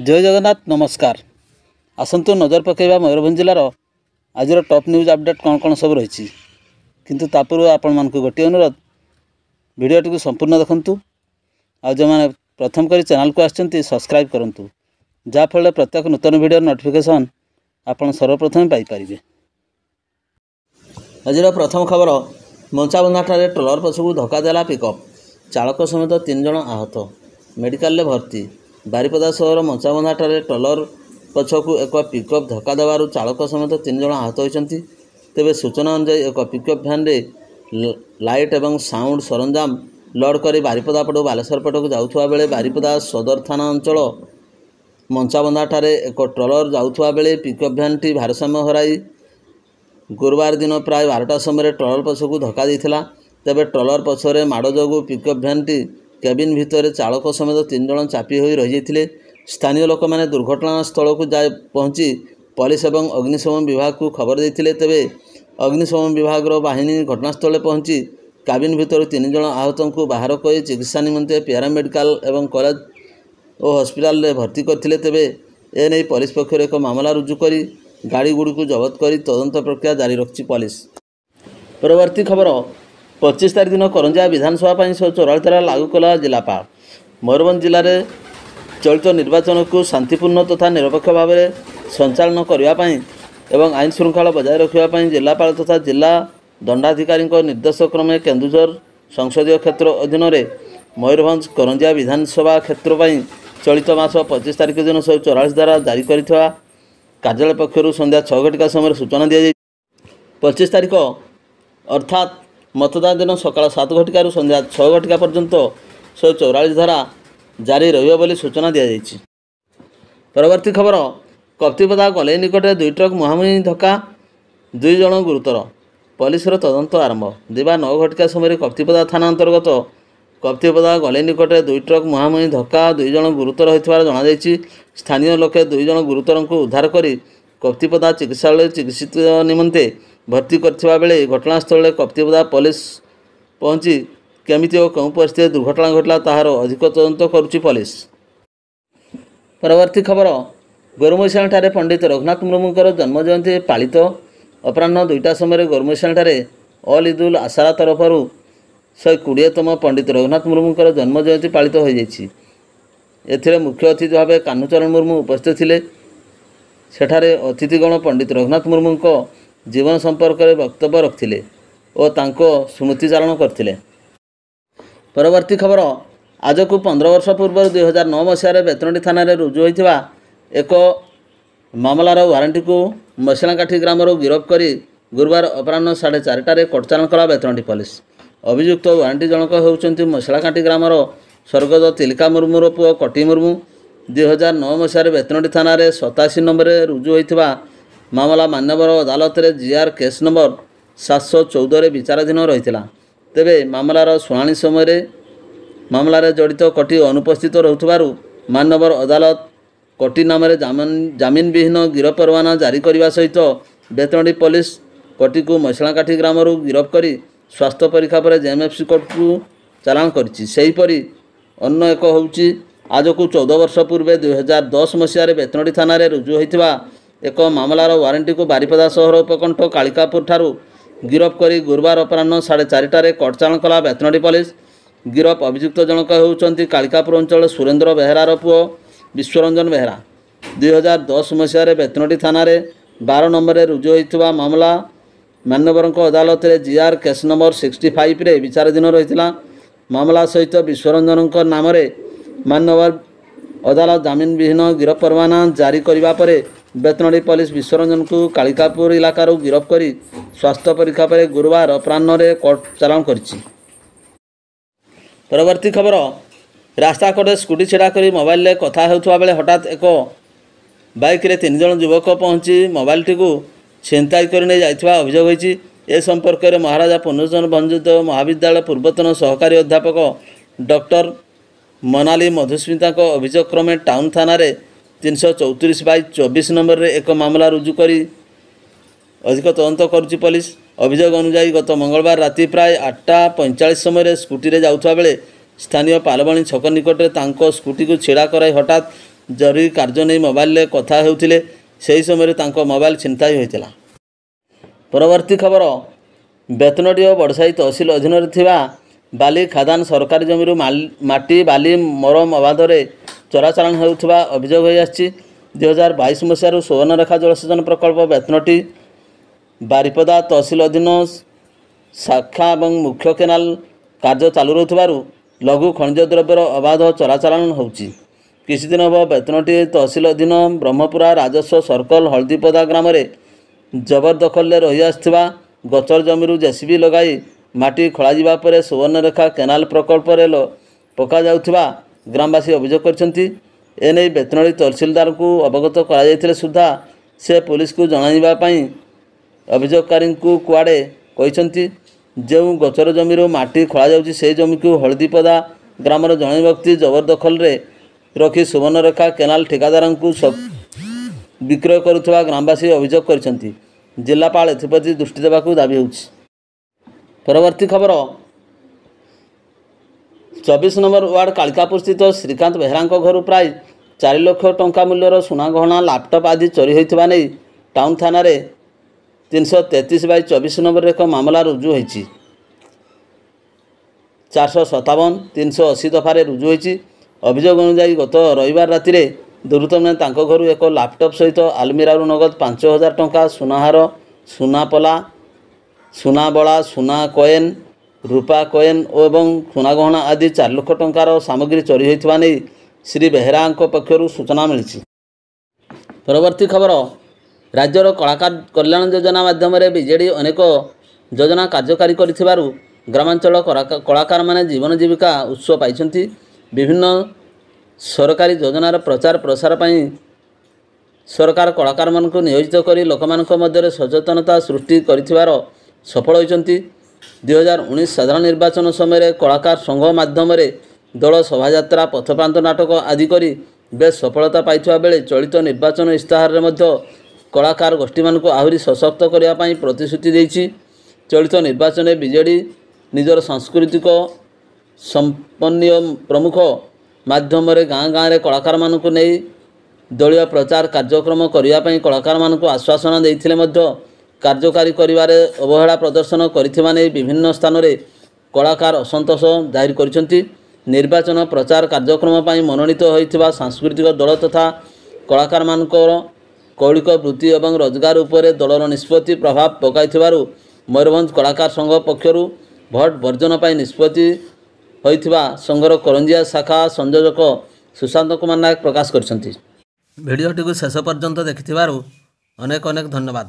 जय जगन्नाथ नमस्कार। आसतु नजर पकेबा मयूरभंज जिलार आज टॉप न्यूज अपडेट कौन कौन सब रही किंतु पूर्व आपण मानक गोटे अनुरोध वीडियोटी को संपूर्ण देखंतु आ जो मैंने प्रथम करी चैनल को आछंती सब्सक्राइब करंतु जाफल प्रत्येक नूतन वीडियो नोटिफिकेशन आपण सर्वप्रथम पाई परिबे। आज प्रथम खबर मंचाबंधाठारे ट्रलर पछकू धक्का देला पिकअप चालक समेत 3 जन आहत मेडिकल भर्ती। बारिपदा सहर मंचाबंधाठारे ट्रलर पछकू एक पिकअप धक्का देवार चालक समेत 3 जन आहत होइछन्ति। तेबे सूचना अनुसार एक पिकअप भ्यान रे लाइट एवं साउंड सरंजाम लोड कर बारिपदा पटू बालेश्वर पटक जाउथुवा बेले बारिपदा सदर थाना अंचल मंचाबंधाठारे एक ट्रलर जाउथुवा बेले पिकअप भ्यान टी भारसाम्य हराई गुरुवार दिन प्राय 12टा समय ट्रलर पछकू धक्का देइथिला। तेबे ट्रलर पछरे माड़ जोगु पिकअप भ्यान टी केबिन भितर चालक समेत 3 जन चापी होई रहि जाइथिले। स्थानीय लोक माने दुर्घटना स्थल को जाय पहुंची पुलिस एवं अग्निशमन विभाग को खबर देइथिले। तेबे अग्निशमन विभाग रो बाहिनी घटनास्थल पहुंची केबिन भितर 3 जन आहतों को बाहर कर चिकित्सा निमंते पेरा मेडिकल एवं कॉलेज और हॉस्पिटल रे भर्ती करथिले। तेबे एने पुलिस पक्षर एक मामला रुजु करी गाड़ी गुड़ी को जबत करी तदंत प्रक्रिया जारी रखी पुलिस। परवर्ती खबर 25 तारीख दिन करंजिया विधानसभा 144 लागू कला जिलापाल। मयूरभंज जिले में चलित निर्वाचन को शांतिपूर्ण तथा निरपेक्ष भाव में संचालन करने एवं आईन श्रृंखला बजाय रखापी जिलापाल तथा जिला दंडाधिकारी निर्देश क्रमे केन्दुझर संसदीय क्षेत्र अधीन में मयूरभंज करंजिया विधानसभा क्षेत्र पर चलित मास 25 तारीख दिन 144 द्वारा जारी कर कार्यालय पक्षर संध्या 6 घटिका समय सूचना दी। 25 तारीख अर्थात मतदान दिन सकाल 7 घटिकार संध्या 6 घटिका पर्यंत 144 धारा जारी रहिबो बोली सूचना दी जाइछि। परवर्ती खबर कप्तिपदा गले निकटे 2 ट्रक मुहांमुही धक्का 2 जन गुरुतर पुलिस तदंत आरंभ। दिवा 9 घटिका समय कप्तिपदा थाना अंतर्गत कप्तिपदा गले निकटे 2 ट्रक मुहांमुही धक्का 2 जन गुरुतर होइथिबार जणा जाइछि। स्थानीय लोके 2 जन गुरुतर को उद्धार करी कप्तिपदा चिकित्सालय चिकित्सित निमंते भर्ती करथिबा बेले घटनास्थल कप्तिपदा पुलिस पहुंची केमिति और कौं परिस्थिति दुर्घटना घटला ताहार अधिक तदंत करुछि पुलिस। परवर्ती खबर गोरुमैसाणी ठारे पंडित रघुनाथ मुर्मूंकर जन्म जयंती पालित। अपराह्न 2टा समय गोरुमैसाणी ठारे ऑल इदुल आसारा तरफरु 120तम पंडित रघुनाथ मुर्मूंकर जन्म जयंती पालित हो जाइछि। एथिरे मुख्य अतिथि भाव कान्हूचरण मुर्मू उपस्थित थिले। सेठारे अतिथिगण पंडित रघुनाथ मुर्मू जीवन संपर्क में वक्तव्य रखिले और तांको स्मृतिचारण करथिले। परवर्ती खबर आज को 15 वर्ष पूर्व 2009 मसीह बेतनटी थाना रुजु होइथिबा एक मामलार वारंटी को मसलाकाठी ग्राम गिरफ्त करी गुरुवार अपराह्न 4:30 कटचारण कला बेतनटी पुलिस। अभियुक्त वारंटी जनक होउचंती मसलाकाठी ग्रामर स्वर्गत तिलका मुर्मूर पुओ कटी मुर्मू। 2009 मसीह बेतनटी थाना 87 नंबर रुजु होइथिबा मामला मान्यवर अदालत रे जीआर केस नंबर 714 रे विचाराधीन रहिथिला। तेबे मामलार शुणाणी समय मामलार जड़ित कटी अनुपस्थित रहुथिबारु मान्यवर अदालत कटी नाम जामिन विहीन गिरफ परवाना जारी करने सहित बेतनटी पुलिस कटी को मसलाकाठी ग्राम गिरफ करी स्वास्थ्य परीक्षा पर जेएमएफसी कोर्ट को चालाण करिछि। सेहीपरि अन्य एक होउछि आज को 14 वर्ष पूर्व 2010 मसीह बेतनटी थाना रुजु होइथिबा एक मामलार वारंटी को बारिपदा सहर उपकंठ कालिकापुर ठारू गिरफ करी गुरुवार अपराह्न 4:30 कटचारण कला बेतनटी पुलिस। गिरफ अभियुक्त जनक होउचंती कालिकापुर अंचल सुरेंद्र बेहरार पुओ विश्वरंजन बेहरा। 2010 मसीह बेतनटी थाना 12 नंबर रुजु होइथिबा मामला मान्यवर अदालत रे जीआर केस नंबर 65 रे विचाराधीन रहिथिला। मामला सहित विश्वरंजन नाम मान्यवर अदालत जामिन विहीन गिरफ परवाना जारी करने पर बेतनटी पुलिस विश्वरंजन को कालिकापुर इलाकार गिरफ करी स्वास्थ्य परीक्षा पर गुरुवार अपराह्न कोर्ट चालाण करिछि। परवर्ती खबर रास्ता कड़े स्कूटी छेड़ा करी मोबाइल कथा हेउथुवा बेले हठात एक बाइक रे 3 जन युवक पहुंची मोबाइल टी को छिनताई कर नहीं जाइथिबा अभियोग होइछि। ए संपर्क में महाराजा पुनर्जन वंचित महाविद्यालय पूर्वतन सहकारी अध्यापक डॉक्टर मनाली मधुस्मिता अभियोग क्रमे टाउन थाना 334/24 नंबर रे एक मामला रुजु करी अधिक तदंत करुछि पुलिस। अभियोग अनुसार गत मंगलवार राति प्राय 8:45 समय स्कूटी रे जाउथबा बेले स्थानीय पालबाणी छक निकट तांको स्कूटी को छेड़ा कराई हठात ଜରୁରୀ କାର୍ଯ୍ୟ ନେଇ ମୋବାଇଲରେ କଥା ହେଉଥିଲେ। ସେହି ସମୟରେ ତାଙ୍କ ମୋବାଇଲ ଛିନତାଇ ହୋଇଥିଲା। ପରବର୍ତ୍ତୀ ଖବର, ବେତନଟୀ ଓ ବଡ଼ସାହି ତହସିଲ ଅଧୀନରେ ଥିବା ବାଲି ଖାଦାନ ସରକାରୀ ଜମିରୁ ମାଟି ବାଲି ମରମ ଅବାଧରେ ଚୋରାଚାଲାଣ ହେଉଥିବା ଅଭିଯୋଗ ହୋଇଆସିଛି। 2022 ମସିହାରୁ ସୁବର୍ଣ୍ଣରେଖା ଜଳସେଚନ ପ୍ରକଳ୍ପ ବେତନଟୀ ବାରିପଦା ତହସିଲ ଅଧୀନ ଶାଖା ଏବଂ ମୁଖ୍ୟ କେନାଲ କାର୍ଯ୍ୟ ଚାଲୁ ରହୁଥିବାରୁ ଲଘୁ ଖଣିଜ ଦ୍ରବ୍ୟର ଅବାଧ ଚୋରାଚାଲାଣ ହେଉଛି। କିଛିଦିନ ହେବ ବେତନଟୀ ତହସିଲ ଅଧୀନ ବ୍ରହ୍ମପୁରା ରାଜସ୍ୱ ସର୍କଲ ହଳଦୀପଦା ଗ୍ରାମରେ ଜବରଦଖଲରେ ରହିଆସିଥିବା ଗଚର ଜମିରୁ ଜେସିବି ଲଗାଇ ମାଟି ଖୋଳାଯିବା ପରେ ସୁବର୍ଣ୍ଣରେଖା କେନାଲ ପ୍ରକଳ୍ପରେ ପକାଯାଉଥିବା ଗ୍ରାମବାସୀ ଅଭିଯୋଗ କରିଛନ୍ତି। ଏନେଇ ବେତନଟୀ ତହସିଲଦାରଙ୍କୁ ଅବଗତ କରାଯାଇଥିଲେ ସୁଦ୍ଧା ସେ ପୁଲିସକୁ ଜଣାଇବା ପାଇଁ ଅଭିଯୋଗକାରୀଙ୍କୁ କୁଆଡ଼େ କହିଛନ୍ତି। ଯେଉଁ ଗଚର ଜମିରୁ ମାଟି ଖୋଳାଯାଉଛି ସେହି ଜମିକୁ ହଳଦୀପଦା ଗ୍ରାମର ଜଣେ ବ୍ୟକ୍ତି ଜବରଦଖଲରେ ରଖି ସୁବର୍ଣ୍ଣରେଖା କେନାଲ ଠିକାଦାରଙ୍କୁ ବିକ୍ରୟ କରୁଥିବା ଗ୍ରାମବାସୀ ଅଭିଯୋଗ କରିଛନ୍ତି। ଜିଲ୍ଲାପାଳ ଏଥିପ୍ରତି ଦୃଷ୍ଟି ଦେବାକୁ ଦାବି ହେଉଛି। ପରବର୍ତ୍ତୀ ଖବର, 24 ନମ୍ବର ୱାର୍ଡ କାଳିକାପୁର ସ୍ଥିତ ଶ୍ରୀକାନ୍ତ ବେହେରାଙ୍କ ଘରୁ ପ୍ରାୟ 4 ଲକ୍ଷ ଟଙ୍କା ମୂଲ୍ୟର ସୁନାଗହଣା ଲାପଟପ୍ ଆଦି ଚୋରି ହୋଇଥିବା ନେଇ ଟାଉନ ଥାନାରେ 333/24 ନମ୍ବରରେ ଏକ ମାମଲା ରୁଜୁ ହୋଇଛି। 457, 380 ଦଫାରେ ରୁଜୁ ହୋଇଛି। ଅଭିଯୋଗ ଅନୁଯାୟୀ ଗତ ରବିବାର ରାତିରେ ଦୁର୍ବୃତ୍ତମାନେ ତାଙ୍କ ଘରୁ ଏକ ଲାପଟପ୍ ସହିତ ଆଲମିରାରୁ ନଗଦ 5,000 ଟଙ୍କା, ସୁନାହାର, ସୁନାପଲା, ସୁନାବଳା, ସୁନା କଏନ୍, ରୂପା କଏନ୍ ଏବଂ ସୁନାଗହଣା ଆଦି 4 ଲକ୍ଷ ଟଙ୍କାର ସାମଗ୍ରୀ ଚୋରି ହୋଇଥିବା ନେଇ ଶ୍ରୀ ବେହେରାଙ୍କ ପକ୍ଷରୁ ସୂଚନା ମିଳିଛି। ପରବର୍ତ୍ତୀ ଖବର, ରାଜ୍ୟର କଳାକାର କଲ୍ୟାଣ ଯୋଜନା ମାଧ୍ୟମରେ ବିଜେଡ଼ି ଅନେକ ଯୋଜନା କାର୍ଯ୍ୟକାରୀ କରିଥିବାରୁ ଗ୍ରାମାଞ୍ଚଳ କଳାକାରମାନେ ଜୀବନ ଜୀବିକା ଉତ୍ସ ପାଇଛନ୍ତି। ବିଭିନ୍ନ ସରକାରୀ ଯୋଜନାର ପ୍ରଚାର ପ୍ରସାର ପାଇଁ ସରକାର କଳାକାରମାନଙ୍କୁ ନିୟୋଜିତ କରି ଲୋକମାନଙ୍କ ମଧ୍ୟରେ ସଚେତନତା ସୃଷ୍ଟି କରିଥିବାର ସଫଳ ହୋଇଛନ୍ତି। 2019 ସାଧାରଣ ନିର୍ବାଚନ ସମୟରେ କଳାକାର ସଂଘ ମାଧ୍ୟମରେ ଦଳ ଶୋଭାଯାତ୍ରା, ପଥପ୍ରାନ୍ତ ନାଟକ ଆଦି କରି ବେଶ୍ ସଫଳତା ପାଇଥିବା ବେଳେ ଚଳିତ ନିର୍ବାଚନ ଇସ୍ତାହାରରେ ମଧ୍ୟ କଳାକାର ଗୋଷ୍ଠୀମାନଙ୍କୁ ଆହୁରି ସଶକ୍ତ କରିବା ପାଇଁ ପ୍ରତିଶ୍ରୁତି ଦେଇଛି। ଚଳିତ ନିର୍ବାଚନରେ ବିଜେଡ଼ି ନିଜର ସାଂସ୍କୃତିକ ସମ୍ପନ୍ନୀୟ ପ୍ରମୁଖ ମାଧ୍ୟମରେ ଗାଁ ଗାଁରେ କଳାକାରମାନଙ୍କୁ ନେଇ ଦଳୀୟ ପ୍ରଚାର କାର୍ଯ୍ୟକ୍ରମ କରିବା ପାଇଁ କଳାକାରମାନଙ୍କୁ ଆଶ୍ୱାସନା ଦେଇଥିଲେ ମଧ୍ୟ କାର୍ଯ୍ୟକାରୀ କରିବାରେ ଅବହେଳା ପ୍ରଦର୍ଶନ କରିଥିବା ନେଇ ବିଭିନ୍ନ ସ୍ଥାନରେ କଳାକାର ଅସନ୍ତୋଷ ଜାହିର କରିଛନ୍ତି। ନିର୍ବାଚନ ପ୍ରଚାର କାର୍ଯ୍ୟକ୍ରମ ପାଇଁ ମନୋନୀତ ହୋଇଥିବା ସାଂସ୍କୃତିକ ଦଳ ତଥା କଳାକାରମାନଙ୍କର କୌଳିକ ବୃତ୍ତି ଏବଂ ରୋଜଗାର ଉପରେ ଦଳର ନିଷ୍ପତ୍ତି ପ୍ରଭାବ ପକାଇଥିବାରୁ ମୟୂରଭଞ୍ଜ କଳାକାର ସଂଘ ପକ୍ଷରୁ ଭୋଟ ବର୍ଜନ ପାଇଁ ନିଷ୍ପତ୍ତି ହୋଇଥିବା ସଂଘର କରଞ୍ଜିଆ ଶାଖା ସଂଯୋଜକ ସୁଶାନ୍ତ କୁମାର ନାୟକ ପ୍ରକାଶ କରିଛନ୍ତି। ଭିଡ଼ିଓଟିକୁ ଶେଷ ପର୍ଯ୍ୟନ୍ତ ଦେଖିଥିବାରୁ ଅନେକ ଅନେକ ଧନ୍ୟବାଦ।